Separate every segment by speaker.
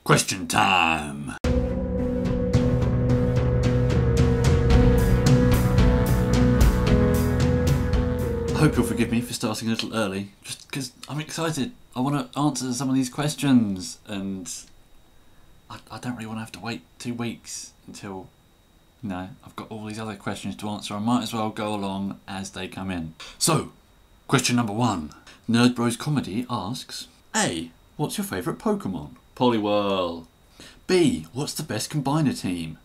Speaker 1: Question time! I hope you'll forgive me for starting a little early, just because I'm excited. I want to answer some of these questions, and I don't really want to have to wait 2 weeks until, I've got all these other questions to answer. I might as well go along as they come in. So, question number 1. Nerd Bros Comedy asks, A. What's your favourite Pokemon? Poliwhirl. B. What's the best combiner team?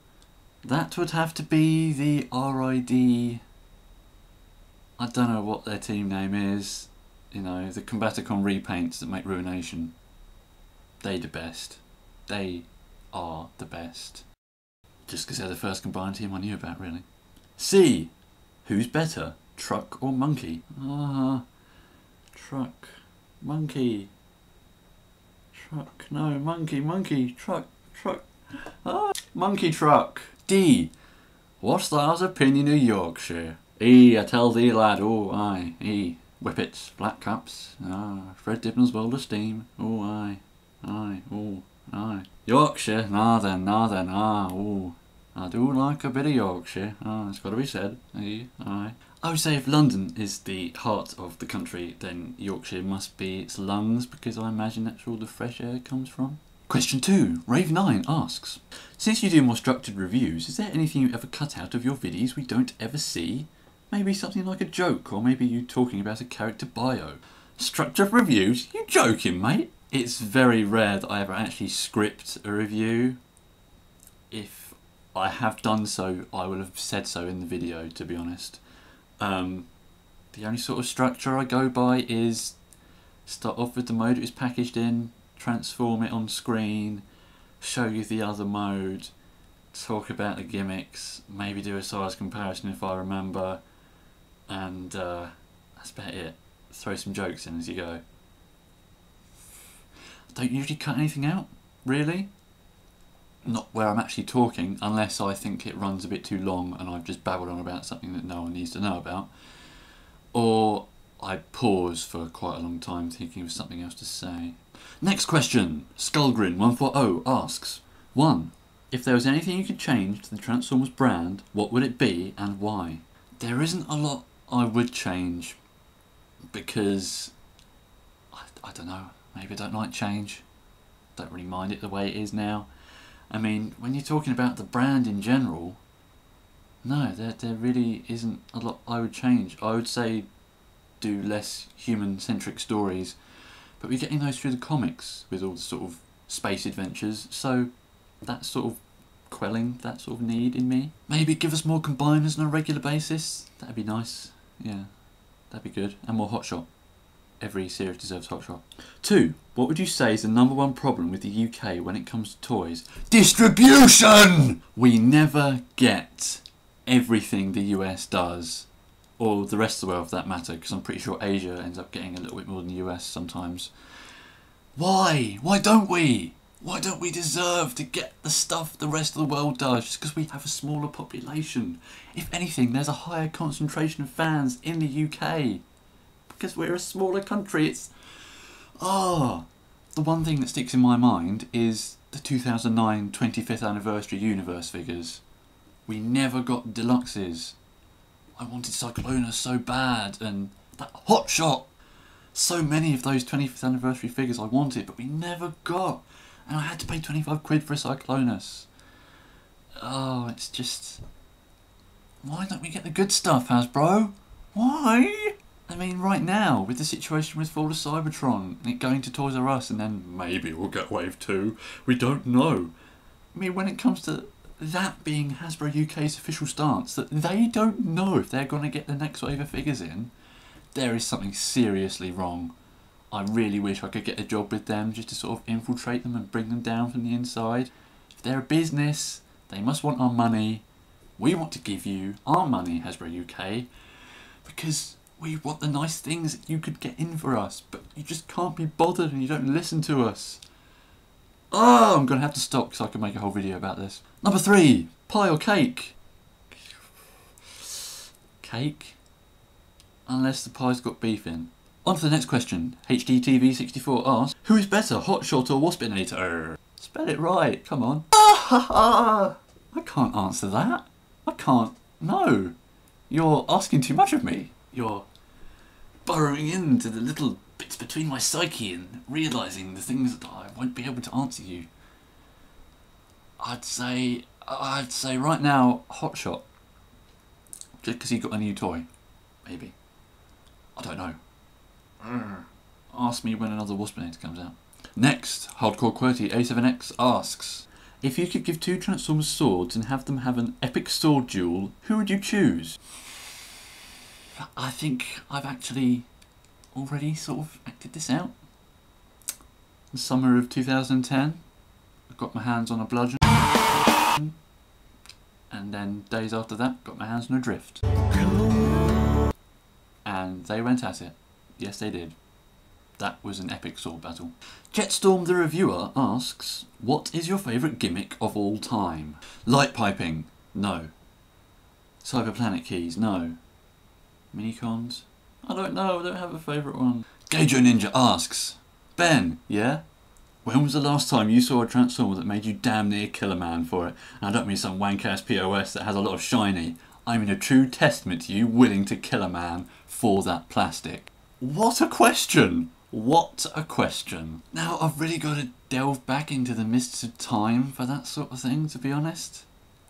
Speaker 1: That would have to be the RID... I don't know what their team name is. The Combaticon repaints that make Ruination. They the best. They are the best. Just because they're the first combined team I knew about, really. C. Who's better, Truck or Monkey? Truck. Monkey. Truck. No, Monkey. Truck. Monkey Truck. D. What's thou's opinion of Yorkshire? E. I tell thee, lad. Oh, aye. E. Whippets, black caps. Fred Dibnall's world of steam. Oh, aye. Oh, aye. Yorkshire. Nah then. Oh. I do like a bit of Yorkshire. It's got to be said. E. Aye. I would say if London is the heart of the country, then Yorkshire must be its lungs, because I imagine that's where all the fresh air comes from. Question 2. Rave9 asks, since you do more structured reviews, is there anything you ever cut out of your videos we don't ever see? Maybe something like a joke, or maybe you talking about a character bio. Structured reviews? You joking, mate? It's very rare that I ever actually script a review. If I have done so, I will have said so in the video, to be honest. The only sort of structure I go by is start off with the mode it was packaged in, transform it on screen, show you the other mode, talk about the gimmicks, maybe do a size comparison if I remember, and that's about it. Throw some jokes in as you go. I don't usually cut anything out, really. Not where I'm actually talking, unless I think it runs a bit too long and I've just babbled on about something that no one needs to know about. Or I pause for quite a long time thinking of something else to say. Next question. Skullgrin140 asks, 1. If there was anything you could change to the Transformers brand, what would it be and why? There isn't a lot I would change, because I don't know, maybe I don't like change. Don't really mind it the way it is now. I mean, when you're talking about the brand in general, no, there really isn't a lot I would change. I would say do less human-centric stories, but we're getting those through the comics with all the sort of space adventures, so that's sort of quelling that sort of need in me. Maybe give us more combiners on a regular basis. That'd be nice. Yeah, that'd be good. And more Hotshot. Every series deserves Hotshot. 2. What would you say is the #1 problem with the UK when it comes to toys? Distribution! We never get everything the US does. Or the rest of the world for that matter, because I'm pretty sure Asia ends up getting a little bit more than the US sometimes. Why? Why don't we? Why don't we deserve to get the stuff the rest of the world does just because we have a smaller population? If anything, there's a higher concentration of fans in the UK. Because we're a smaller country, it's... the one thing that sticks in my mind is the 2009 25th anniversary Universe figures. We never got deluxes. I wanted Cyclonus so bad, and that Hotshot. So many of those 25th anniversary figures I wanted, but we never got. And I had to pay 25 quid for a Cyclonus. It's just... Why don't we get the good stuff, Hasbro? Why? I mean, right now, with the situation with Fall of Cybertron, it going to Toys R Us, and then maybe we'll get Wave 2. We don't know. I mean, when it comes to that being Hasbro UK's official stance, that they don't know if they're going to get the next wave of figures in, there is something seriously wrong. I really wish I could get a job with them just to sort of infiltrate them and bring them down from the inside. If they're a business, they must want our money. We want to give you our money, Hasbro UK, because we want the nice things that you could get in for us, but you just can't be bothered and you don't listen to us. I'm going to have to stop because I can make a whole video about this. Number 3, pie or cake? Cake? Unless the pie's got beef in. On to the next question. HDTV64 asks, who is better, Hotshot or Waspinator? Spell it right, come on. I can't answer that. I can't, no. You're asking too much of me. You're burrowing into the little bits between my psyche and realising the things that I won't be able to answer you. I'd say right now, Hotshot. Just because he got a new toy. Maybe. I don't know. Ask me when another Waspinator comes out. Next, Hardcore QWERTY A7X asks, if you could give two Transformers swords and have them have an epic sword duel, who would you choose? I think I've actually already sort of acted this out. The summer of 2010, I got my hands on a bludgeon, and then days after that, got my hands on a drift. And they went at it. Yes, they did. That was an epic sword battle. Jetstorm the Reviewer asks, what is your favourite gimmick of all time? Light piping? No. Cyberplanet keys? No. Minicons? I don't know, I don't have a favourite one. Geijo Ninja asks, Ben, yeah? When was the last time you saw a Transformer that made you damn near kill a man for it? And I don't mean some wank-ass POS that has a lot of shiny. I mean a true testament to you willing to kill a man for that plastic. What a question! What a question. Now I've really got to delve back into the mists of time for that sort of thing, to be honest.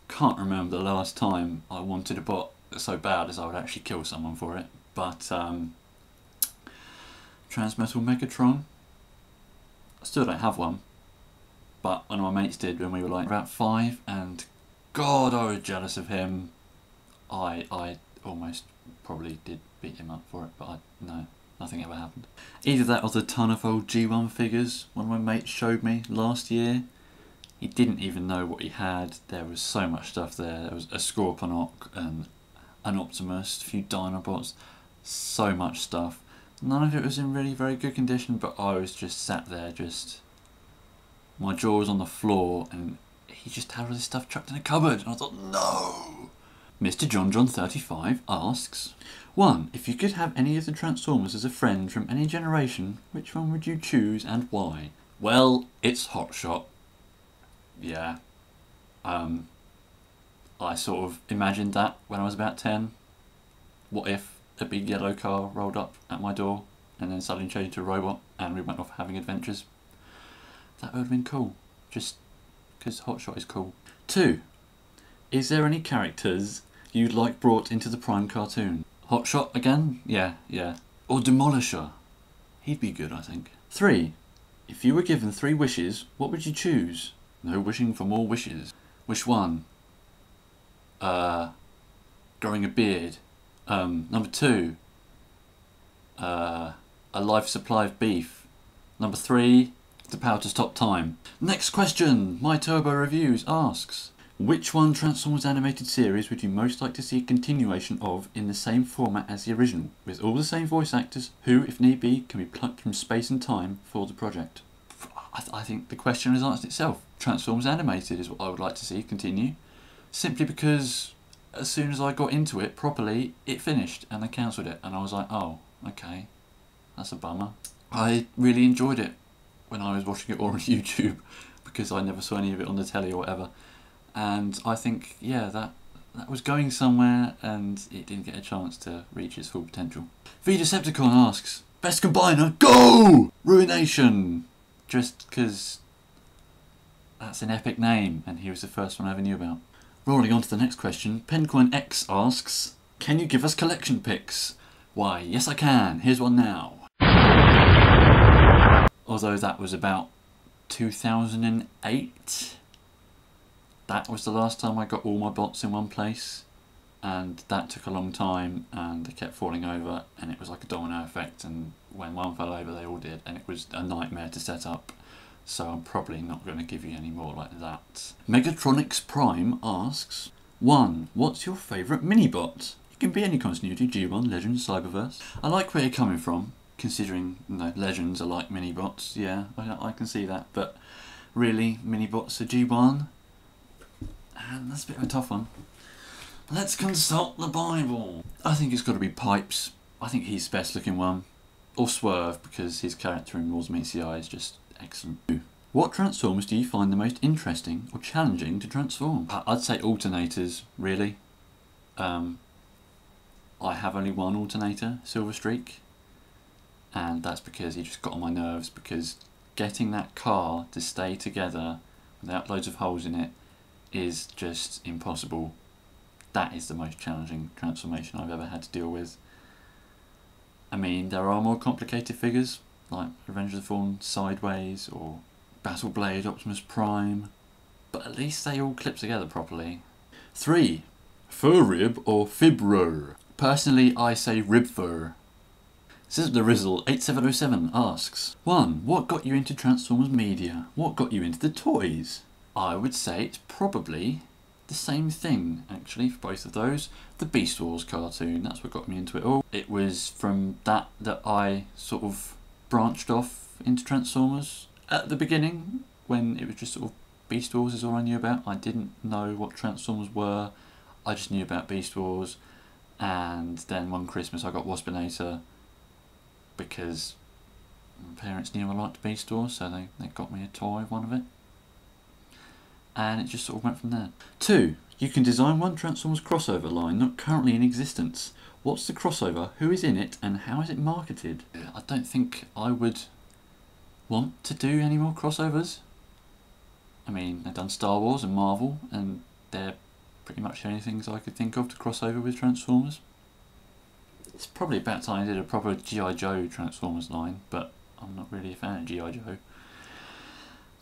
Speaker 1: Can't remember the last time I wanted a bot so bad as I would actually kill someone for it. But Transmetal Megatron, I still don't have one, but one of my mates did when we were like about 5, and God, I was jealous of him. I almost probably did beat him up for it, but no, nothing ever happened. Either that or the ton of old G1 figures one of my mates showed me last year. He didn't even know what he had. There was so much stuff there. There was a Scorponok and an Optimus, a few Dinobots, so much stuff. None of it was in really very good condition, but I was just sat there, my jaw was on the floor, and he just had all this stuff chucked in a cupboard, and I thought, no! Mr. John35 asks, 1. If you could have any of the Transformers as a friend from any generation, which one would you choose and why? Well, it's Hotshot. Yeah. I sort of imagined that when I was about 10. What if a big yellow car rolled up at my door and then suddenly changed to a robot and we went off having adventures? That would have been cool, just because Hotshot is cool. 2. Is there any characters you'd like brought into the Prime cartoon? Hotshot again? Yeah. Or Demolisher? He'd be good, I think. 3. If you were given 3 wishes, what would you choose? No wishing for more wishes. Wish 1. Growing a beard. Number 2. A life supply of beef. Number 3. The power to stop time. Next question. My Turbo Reviews asks, which one Transformers animated series would you most like to see a continuation of in the same format as the original, with all the same voice actors who, if need be, can be plucked from space and time for the project? I think the question has answered itself. Transformers animated is what I would like to see continue, simply because as soon as I got into it properly, it finished and they cancelled it, and I was like, oh, okay, that's a bummer. I really enjoyed it when I was watching it all on YouTube, because I never saw any of it on the telly or whatever. And I think, yeah, that was going somewhere and it didn't get a chance to reach its full potential. Decepticon asks, best combiner, go! Ruination! Just because that's an epic name and he was the first one I ever knew about. Rolling on to the next question, Pencoin X asks, can you give us collection pics? Why, yes I can, here's one now. Although that was about 2008. That was the last time I got all my bots in one place, and that took a long time and they kept falling over and it was like a domino effect, and when one fell over they all did, and it was a nightmare to set up, so I'm probably not going to give you any more like that. Megatronics Prime asks, 1. What's your favourite mini-bot? It can be any continuity, G1, Legends, Cyberverse. I like where you're coming from, considering Legends are like mini-bots, yeah, I can see that, but really, mini-bots are G1? And that's a bit of a tough one. Let's consult the Bible. I think it's got to be Pipes. I think he's the best looking one. Or Swerve, because his character in Wars Meets the Eye is just excellent. What Transformers do you find the most interesting or challenging to transform? I'd say alternators, really. I have only one alternator, Silver Streak, and that's because he just got on my nerves, because getting that car to stay together without loads of holes in it is just impossible. That is the most challenging transformation I've ever had to deal with. I mean, there are more complicated figures, like Revenge of the Fallen Sideways or Battle Blade Optimus Prime, but at least they all clip together properly. 3. Fur rib or fibro? Personally, I say rib fur. Sizzle the Rizzle 8707 asks, 1. What got you into Transformers media? What got you into the toys? I would say it's probably the same thing, actually, for both of those. The Beast Wars cartoon, that's what got me into it all. It was from that I sort of branched off into Transformers. At the beginning, when it was just sort of Beast Wars is all I knew about. I didn't know what Transformers were. I just knew about Beast Wars. And then one Christmas I got Waspinator because my parents knew I liked Beast Wars, so they got me a toy of one of it. And it just sort of went from there. 2. You can design one Transformers crossover line not currently in existence. What's the crossover, who is in it, and how is it marketed? I don't think I would want to do any more crossovers. I mean, they've done Star Wars and Marvel, and they're pretty much the only things I could think of to cross over with Transformers. It's probably about time I did a proper G.I. Joe Transformers line, but I'm not really a fan of G.I. Joe. I'd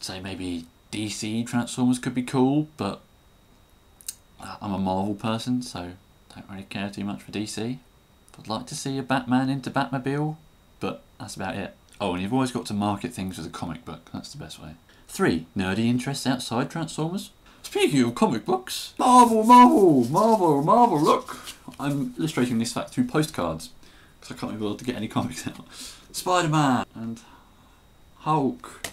Speaker 1: say maybe DC Transformers could be cool, but I'm a Marvel person, so don't really care too much for DC. I'd like to see a Batman into Batmobile, but that's about it. Oh, and you've always got to market things with a comic book, that's the best way. 3. Nerdy interests outside Transformers? Speaking of comic books, Marvel, look! I'm illustrating this fact through postcards, because I can't be bothered to get any comics out. Spider-Man and Hulk,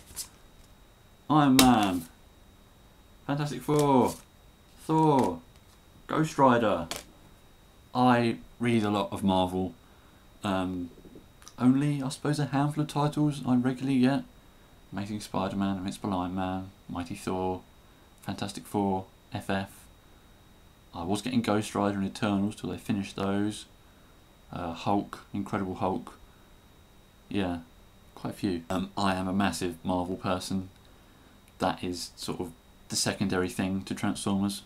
Speaker 1: Iron Man, Fantastic Four, Thor, Ghost Rider. I read a lot of Marvel. Only, I suppose, a handful of titles I regularly get. Amazing Spider-Man, Invincible Iron Man, Mighty Thor, Fantastic Four, FF. I was getting Ghost Rider and Eternals till they finished those. Hulk, Incredible Hulk. Yeah, quite a few. I am a massive Marvel person. That is sort of the secondary thing to Transformers.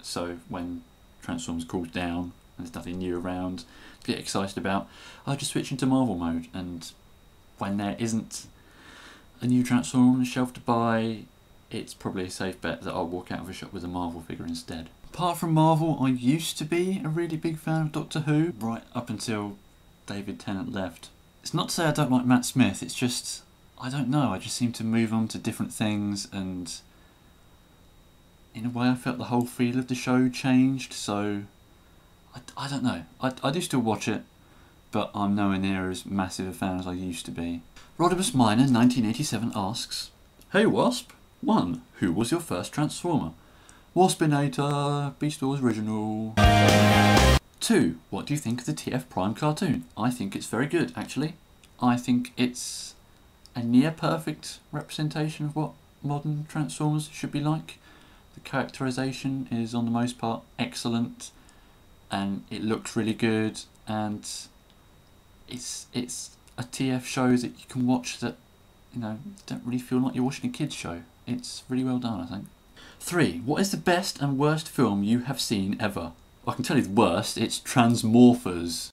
Speaker 1: So when Transformers cools down and there's nothing new around to get excited about, I just switch into Marvel mode, and when there isn't a new Transformer on the shelf to buy, it's probably a safe bet that I'll walk out of a shop with a Marvel figure instead. Apart from Marvel, I used to be a really big fan of Doctor Who, right up until David Tennant left. It's not to say I don't like Matt Smith, it's just, I don't know, I just seem to move on to different things, and in a way I felt the whole feel of the show changed, so I don't know. I do still watch it, but I'm nowhere near as massive a fan as I used to be. Rodimus Minor 1987 asks, Hey Wasp! 1. Who was your first Transformer? Waspinator, Beast Wars original. 2. What do you think of the TF Prime cartoon? I think it's very good, actually. I think it's a near perfect representation of what modern Transformers should be like. The characterization is, on the most part, excellent, and it looks really good, and it's a TF show that you can watch that, you know, don't really feel like you're watching a kids show. It's really well done, I think. 3. What is the best and worst film you have seen ever? I can tell you the worst, it's Transmorphers.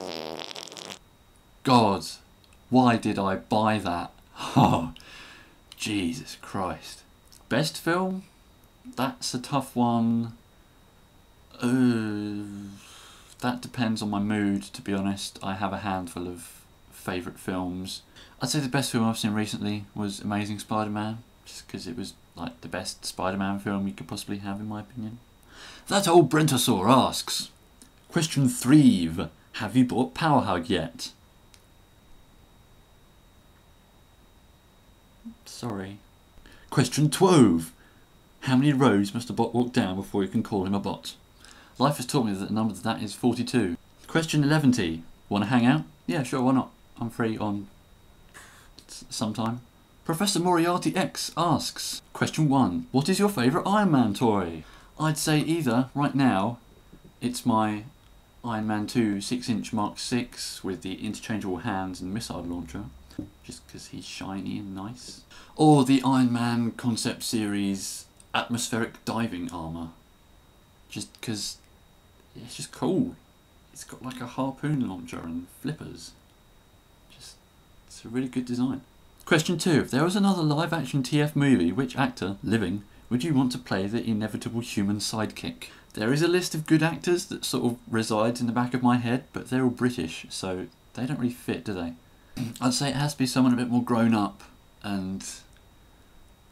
Speaker 1: God, why did I buy that? Oh, Jesus Christ. Best film? That's a tough one. That depends on my mood, to be honest. I have a handful of favourite films. I'd say the best film I've seen recently was Amazing Spider-Man, just because it was like the best Spider-Man film you could possibly have, in my opinion. That old Brentosaur asks, Question 3. Have you bought Power Hug yet? Sorry. Question 12. How many roads must a bot walk down before you can call him a bot? Life has taught me that the number to that is 42. Question 11. Want to hang out? Yeah, sure, why not? I'm free on sometime. Professor Moriarty X asks, question 1, what is your favourite Iron Man toy? I'd say either, right now, it's my Iron Man 2 6-inch Mark 6 with the interchangeable hands and missile launcher, just because he's shiny and nice. Or the Iron Man concept series atmospheric diving armour, just because it's just cool. It's got like a harpoon launcher and flippers. It's a really good design. Question 2. If there was another live-action TF movie, which actor, living, would you want to play the inevitable human sidekick? There is a list of good actors that sort of resides in the back of my head, but they're all British, so they don't really fit, do they? I'd say it has to be someone a bit more grown up and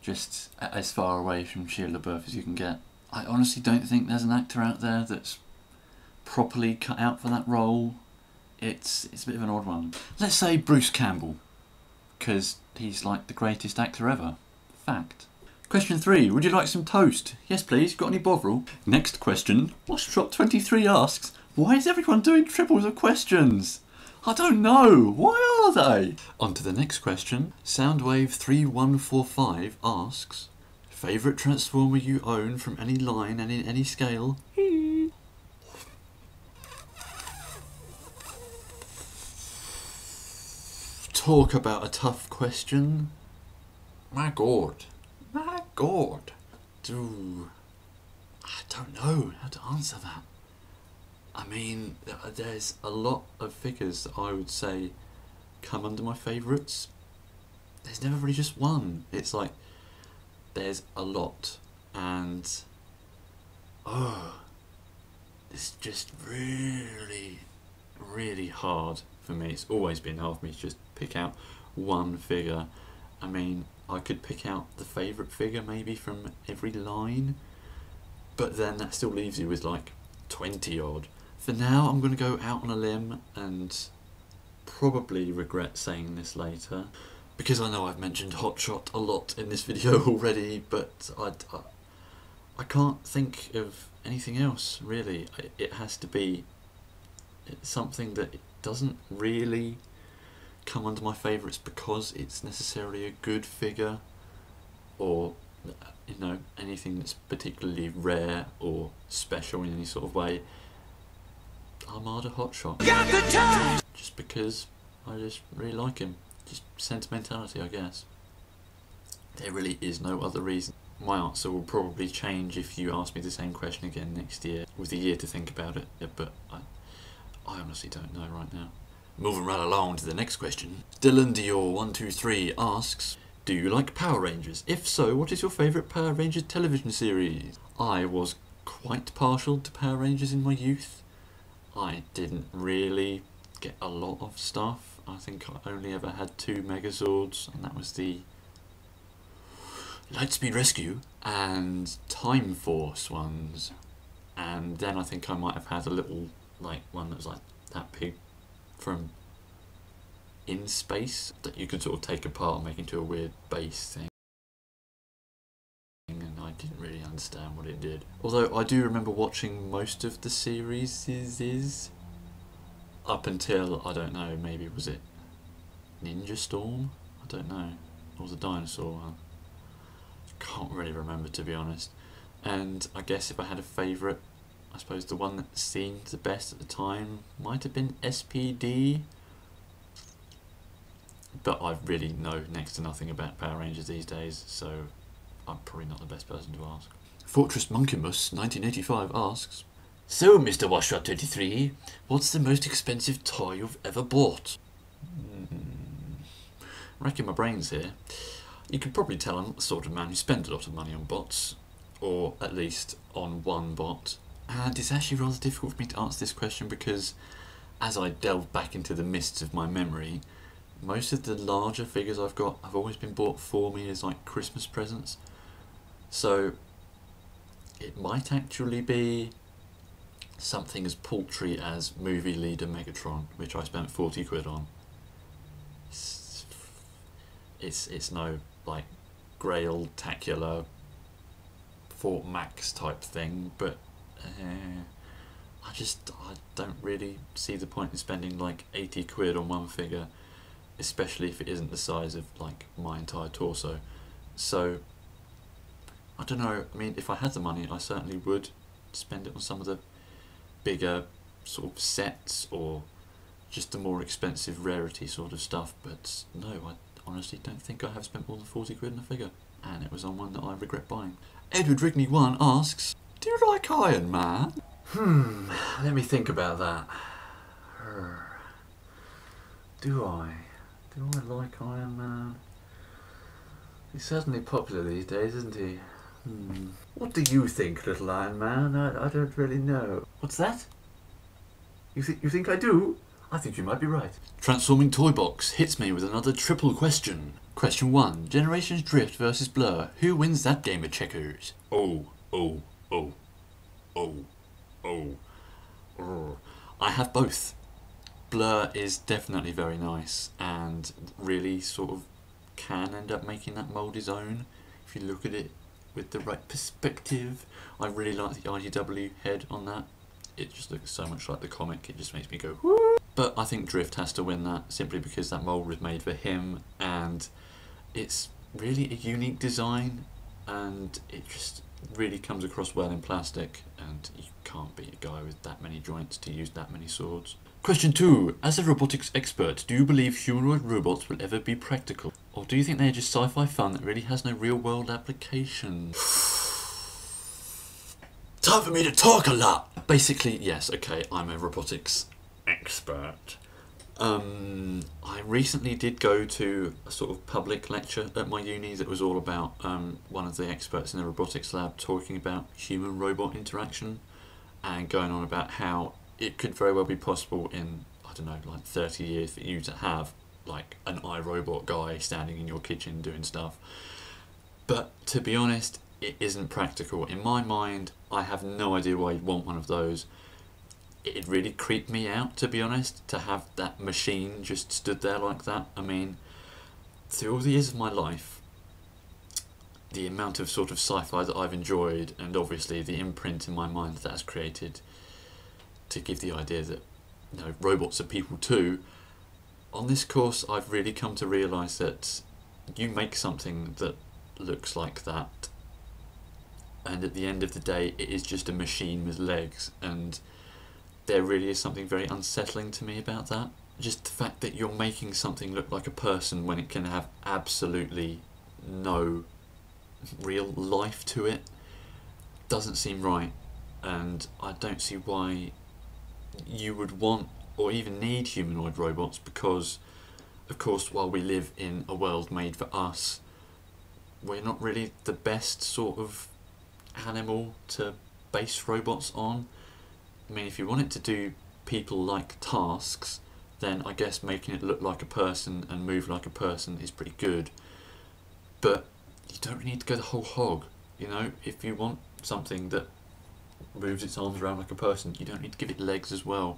Speaker 1: just as far away from Shia LaBeouf as you can get. I honestly don't think there's an actor out there that's properly cut out for that role. It's a bit of an odd one. Let's say Bruce Campbell, because he's like the greatest actor ever. Fact. Question 3. Would you like some toast? Yes please, got any Bovril? Next question. Washtrot 23 asks, why is everyone doing triples of questions? I don't know. Why are they? On to the next question. Soundwave 3145 asks, favourite transformer you own from any line and in any scale? Talk about a tough question. My god. My god. Dude, I don't know how to answer that. I mean, there's a lot of figures that I would say come under my favourites. There's never really just one. It's like, there's a lot. And, it's just really, really hard for me. It's always been hard for me to just pick out one figure. I mean, I could pick out the favourite figure maybe from every line, but then that still leaves you with like 20 odd. For now, I'm going to go out on a limb and probably regret saying this later, because I know I've mentioned Hotshot a lot in this video already, but I can't think of anything else really. It has to be something that doesn't really come under my favourites because it's necessarily a good figure, or you know, anything that's particularly rare or special in any sort of way. Armada Hotshot. Just because I just really like him. Just sentimentality, I guess. There really is no other reason. My answer will probably change if you ask me the same question again next year, with a year to think about it, but I honestly don't know right now. Moving right along to the next question. Dylan Dior123 asks, do you like Power Rangers? If so, what is your favourite Power Rangers television series? I was quite partial to Power Rangers in my youth. I didn't really get a lot of stuff. I think I only ever had 2 Megazords, and that was the Lightspeed Rescue and Time Force ones. And then I think I might have had a little, like, one that was like that big from In Space that you could sort of take apart and make into a weird base thing. And I didn't really understand what it did. Although I do remember watching most of the series up until, I don't know, maybe was it Ninja Storm? I don't know. Or the dinosaur one. Can't really remember, to be honest. And I guess if I had a favourite, I suppose the one that seemed the best at the time might have been SPD. But I really know next to nothing about Power Rangers these days, so I'm probably not the best person to ask. Fortress Monkimus 1985 asks, so Mr. Washshot23, what's the most expensive toy you've ever bought? Racking my brains here. You could probably tell I'm the sort of man who spends a lot of money on bots, or at least on one bot. And it's actually rather difficult for me to answer this question because as I delve back into the mists of my memory, most of the larger figures I've got have always been bought for me as like Christmas presents. So it might actually be something as paltry as Movie Leader Megatron, which I spent 40 quid on. It's no like Grail-tacular Fort Max type thing, but I don't really see the point in spending like 80 quid on one figure especially if it isn't the size of like my entire torso. So I don't know, I mean, if I had the money I certainly would spend it on some of the bigger sort of sets or just the more expensive rarity sort of stuff, but no, I honestly don't think I have spent more than 40 quid on a figure, and it was on one that I regret buying. Edward Rigney 1 asks, do you like Iron Man? Let me think about that. Do I like Iron Man? He's certainly popular these days, isn't he? What do you think, little Iron Man? I don't really know. What's that? You think I do? I think you might be right. Transforming Toy Box hits me with another triple question. Question 1. Generations Drift versus Blur. Who wins that game of checkers? Oh. I have both. Blur is definitely very nice and really sort of can end up making that mould his own if you look at it with the right perspective. I really like the IDW head on that. It just looks so much like the comic, it just makes me go woo. But I think Drift has to win that simply because that mould was made for him and it's really a unique design and it just really comes across well in plastic, and you can't beat a guy with that many joints to use that many swords. Question 2. As a robotics expert, do you believe humanoid robots will ever be practical? Or do you think they're just sci-fi fun that really has no real world application? Time for me to talk a lot! Basically, yes, okay, I'm a robotics expert. I recently did go to a sort of public lecture at my uni that was all about one of the experts in the robotics lab talking about human-robot interaction and going on about how it could very well be possible in, I don't know, like 30 years for you to have like an iRobot guy standing in your kitchen doing stuff. But to be honest, it isn't practical. In my mind, I have no idea why you'd want one of those. It really creeped me out, to be honest, to have that machine just stood there like that. I mean, through all the years of my life, the amount of sort of sci-fi that I've enjoyed, and obviously the imprint in my mind that has created to give the idea that, you know, robots are people too, on this course I've really come to realise that you make something that looks like that, and at the end of the day it is just a machine with legs, and there really is something very unsettling to me about that. Just the fact that you're making something look like a person when it can have absolutely no real life to it doesn't seem right, and I don't see why you would want or even need humanoid robots, because of course while we live in a world made for us, we're not really the best sort of animal to base robots on. I mean, if you want it to do people-like tasks, then I guess making it look like a person and move like a person is pretty good. But you don't really need to go the whole hog, you know? If you want something that moves its arms around like a person, you don't need to give it legs as well.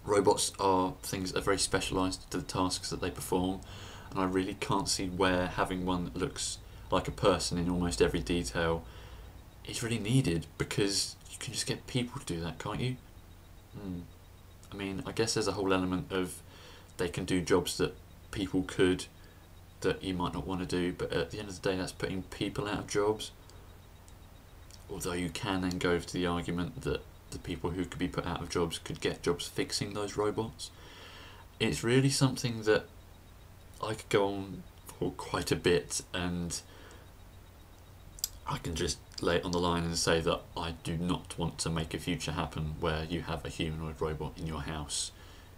Speaker 1: Robots are things that are very specialised to the tasks that they perform, and I really can't see where having one that looks like a person in almost every detail is really needed, because you can just get people to do that, can't you? I mean, I guess there's a whole element of they can do jobs that people could that you might not want to do, but at the end of the day that's putting people out of jobs. Although you can then go to the argument that the people who could be put out of jobs could get jobs fixing those robots. It's really something that I could go on for quite a bit, and I can just lay it on the line and say that I do not want to make a future happen where you have a humanoid robot in your house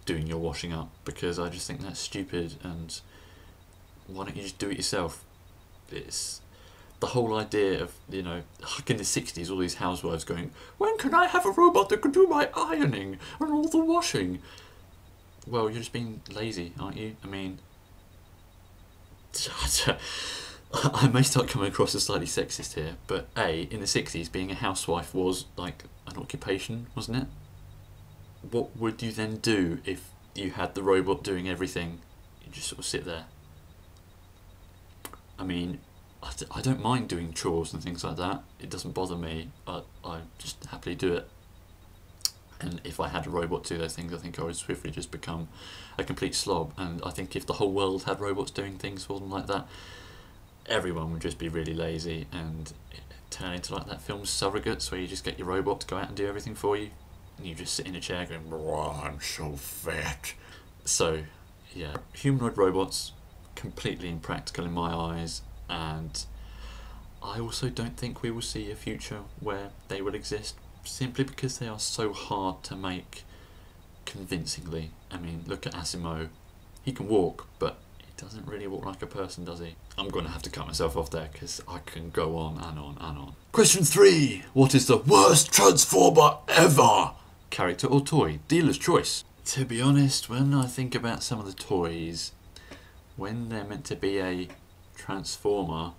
Speaker 1: doing your washing up, because I just think that's stupid, and why don't you just do it yourself? It's the whole idea of, you know, like in the 60s all these housewives going, when can I have a robot that can do my ironing and all the washing? Well, you're just being lazy, aren't you? I mean, I may start coming across as slightly sexist here, but in the 60s being a housewife was like an occupation, wasn't it? What would you then do if you had the robot doing everything? You just sort of sit there. I mean, I don't mind doing chores and things like that. It doesn't bother me. I just happily do it. And if I had a robot do those things, I think I would swiftly just become a complete slob. And I think if the whole world had robots doing things for them like that, everyone would just be really lazy and turn into like that film Surrogates, where you just get your robot to go out and do everything for you, and you just sit in a chair going, "Oh, I'm so fat." So, yeah, humanoid robots, completely impractical in my eyes, and I also don't think we will see a future where they will exist, simply because they are so hard to make convincingly. I mean, look at Asimo. He can walk, but he doesn't really walk like a person, does he? I'm going to have to cut myself off there, because I can go on and on and on. Question 3. What is the worst Transformer ever? Character or toy? Dealer's choice. To be honest, when I think about some of the toys, when they're meant to be a Transformer,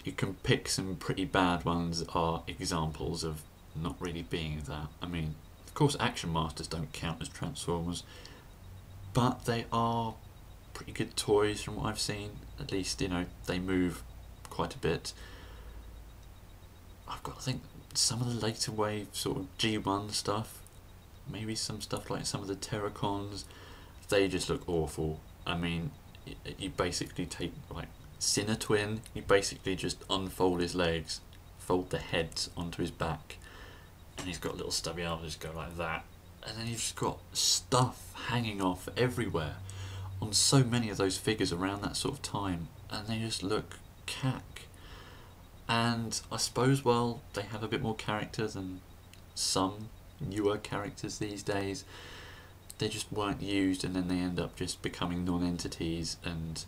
Speaker 1: you can pick some pretty bad ones that are examples of not really being that. I mean, of course Action Masters don't count as Transformers, but they are pretty good toys from what I've seen. At least, you know, they move quite a bit. I've got to think some of the later wave sort of G1 stuff, maybe some stuff like some of the Terracons, they just look awful. I mean, you basically take like Sinner Twin, you basically just unfold his legs, fold the heads onto his back, and he's got little stubby arms that just go like that, and then you've just got stuff hanging off everywhere on so many of those figures around that sort of time, and they just look cack. And I suppose, well, they have a bit more character than some newer characters these days. They just weren't used, and then they end up just becoming non-entities, and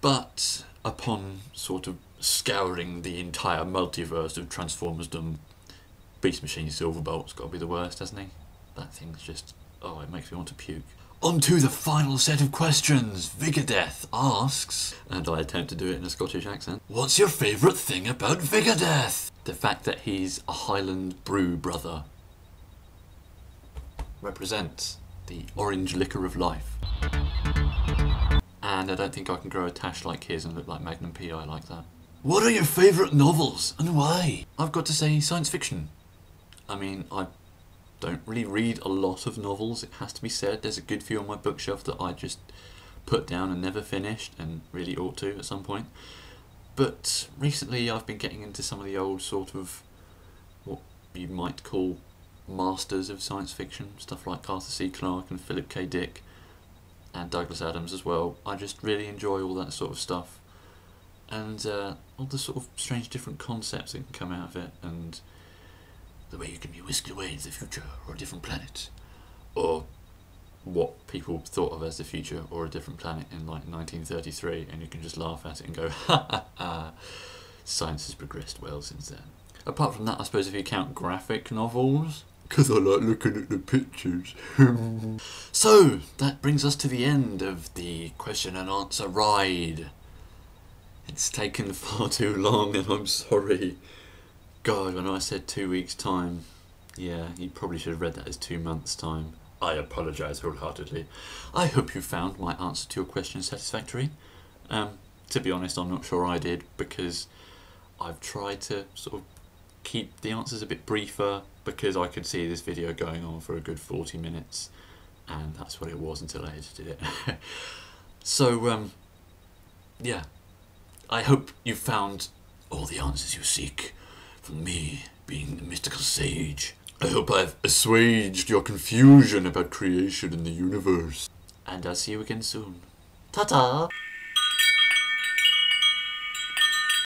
Speaker 1: but upon sort of scouring the entire multiverse of Transformersdom, Beast Machine Silverbolt's got to be the worst, hasn't he? That thing's just, oh, it makes me want to puke. On to the final set of questions. Vigadeth asks, and I attempt to do it in a Scottish accent, what's your favourite thing about Vigadeth? The fact that he's a Highland brew brother. Represents the orange liquor of life. And I don't think I can grow a tash like his and look like Magnum P.I. like that. What are your favourite novels and why? I've got to say science fiction. I mean, I don't really read a lot of novels, it has to be said. There's a good few on my bookshelf that I just put down and never finished, and really ought to at some point. But recently I've been getting into some of the old sort of, what you might call masters of science fiction, stuff like Arthur C. Clarke and Philip K. Dick and Douglas Adams as well. I just really enjoy all that sort of stuff, and all the sort of strange different concepts that can come out of it, and the way you can be whisked away into the future or a different planet, or what people thought of as the future or a different planet in like 1933, and you can just laugh at it and go, ha ha ha, science has progressed well since then. Apart from that, I suppose if you count graphic novels, because I like looking at the pictures. So, that brings us to the end of the question and answer ride. It's taken far too long, and I'm sorry. God, when I said 2 weeks' time, yeah, you probably should have read that as 2 months' time. I apologise wholeheartedly. I hope you found my answer to your question satisfactory. To be honest, I'm not sure I did, because I've tried to sort of keep the answers a bit briefer, because I could see this video going on for a good 40 minutes, and that's what it was until I edited it. So, yeah, I hope you found all the answers you seek from me being the mystical sage. I hope I've assuaged your confusion about creation in the universe. And I'll see you again soon. Ta-ta!